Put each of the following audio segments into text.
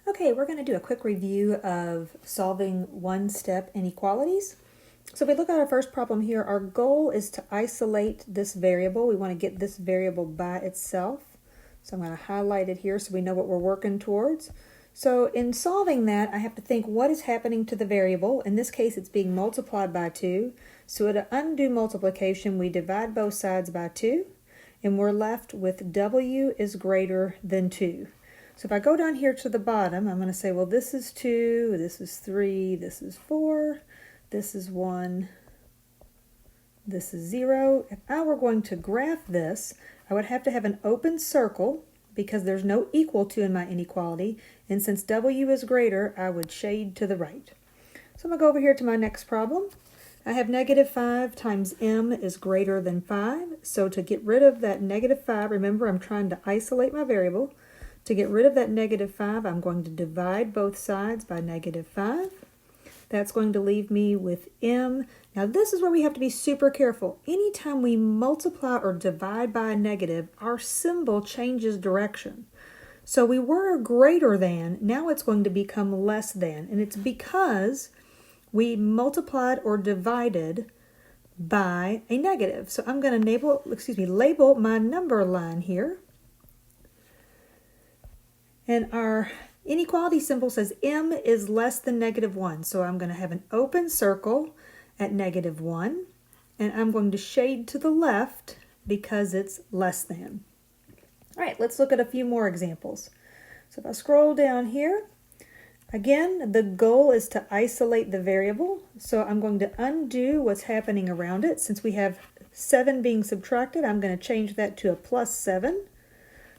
Okay, we're going to do a quick review of solving one-step inequalities. So if we look at our first problem here, our goal is to isolate this variable. We want to get this variable by itself. So I'm going to highlight it here so we know what we're working towards. So in solving that, I have to think what is happening to the variable. In this case, it's being multiplied by 2. So to undo multiplication, we divide both sides by 2, and we're left with w is greater than 2. So if I go down here to the bottom, I'm going to say, well, this is 2, this is 3, this is 4, this is 1, this is 0. If I were going to graph this, I would have to have an open circle because there's no equal to in my inequality. And since w is greater, I would shade to the right. So I'm going to go over here to my next problem. I have negative 5 times m is greater than 5. So to get rid of that negative 5, remember I'm trying to isolate my variable. To get rid of that negative 5, I'm going to divide both sides by negative 5. That's going to leave me with m. Now this is where we have to be super careful. Anytime we multiply or divide by a negative, our symbol changes direction. So we were greater than, now it's going to become less than. And it's because we multiplied or divided by a negative. So I'm going to label my number line here. And our inequality symbol says m is less than negative 1. So I'm going to have an open circle at negative 1. And I'm going to shade to the left because it's less than. All right, let's look at a few more examples. So if I scroll down here, again, the goal is to isolate the variable. So I'm going to undo what's happening around it. Since we have 7 being subtracted, I'm going to change that to a plus 7.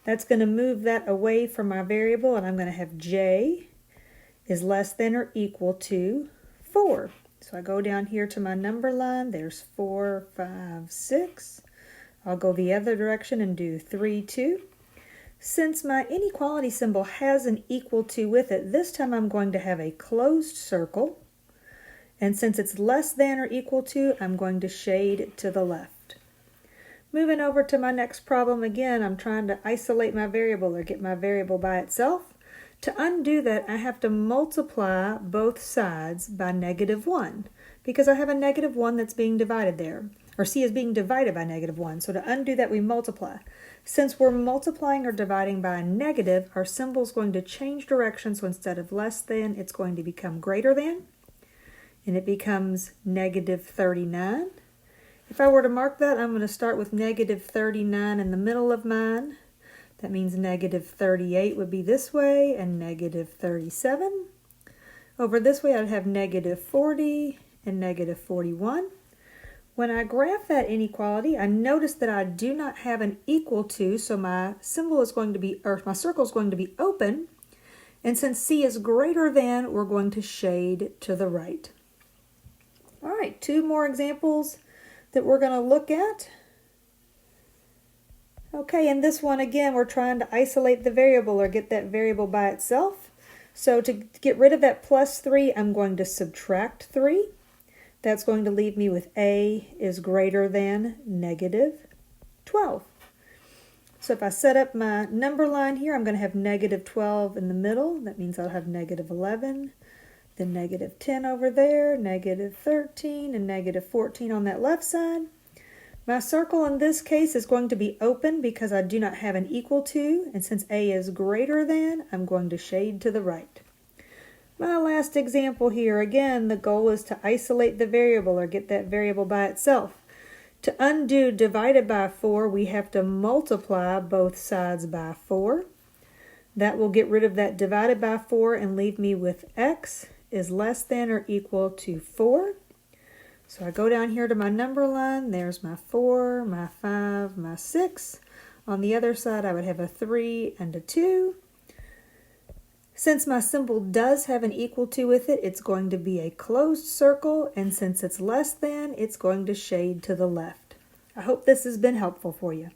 That's going to move that away from my variable, and I'm going to have j is less than or equal to 4. So I go down here to my number line. There's 4, 5, 6. I'll go the other direction and do 3, 2. Since my inequality symbol has an equal to with it, this time I'm going to have a closed circle. And since it's less than or equal to, I'm going to shade to the left. Moving over to my next problem, again, I'm trying to isolate my variable or get my variable by itself. To undo that, I have to multiply both sides by negative 1 because I have a negative 1 that's being divided there, or c is being divided by negative 1. So to undo that, we multiply. Since we're multiplying or dividing by a negative, our symbol is going to change direction. So instead of less than, it's going to become greater than, and it becomes negative 39. If I were to mark that, I'm going to start with negative 39 in the middle of mine. That means negative 38 would be this way, and negative 37. Over this way, I'd have negative 40 and negative 41. When I graph that inequality, I notice that I do not have an equal to, so my symbol is going to be, or my circle is going to be open. And since c is greater than, we're going to shade to the right. All right, 2 more examples that we're going to look at. Okay, in this one again, we're trying to isolate the variable or get that variable by itself. So to get rid of that plus 3, I'm going to subtract 3. That's going to leave me with a is greater than negative 12. So if I set up my number line here, I'm going to have negative 12 in the middle. That means I'll have negative 11. Then negative 10 over there, negative 13, and negative 14 on that left side. My circle in this case is going to be open because I do not have an equal to, and since a is greater than, I'm going to shade to the right. My last example here, again, the goal is to isolate the variable or get that variable by itself. To undo divided by 4, we have to multiply both sides by 4. That will get rid of that divided by 4 and leave me with x is less than or equal to 4. So I go down here to my number line. There's my 4, my 5, my 6. On the other side, I would have a 3 and a 2. Since my symbol does have an equal to with it, it's going to be a closed circle. And since it's less than, it's going to shade to the left. I hope this has been helpful for you.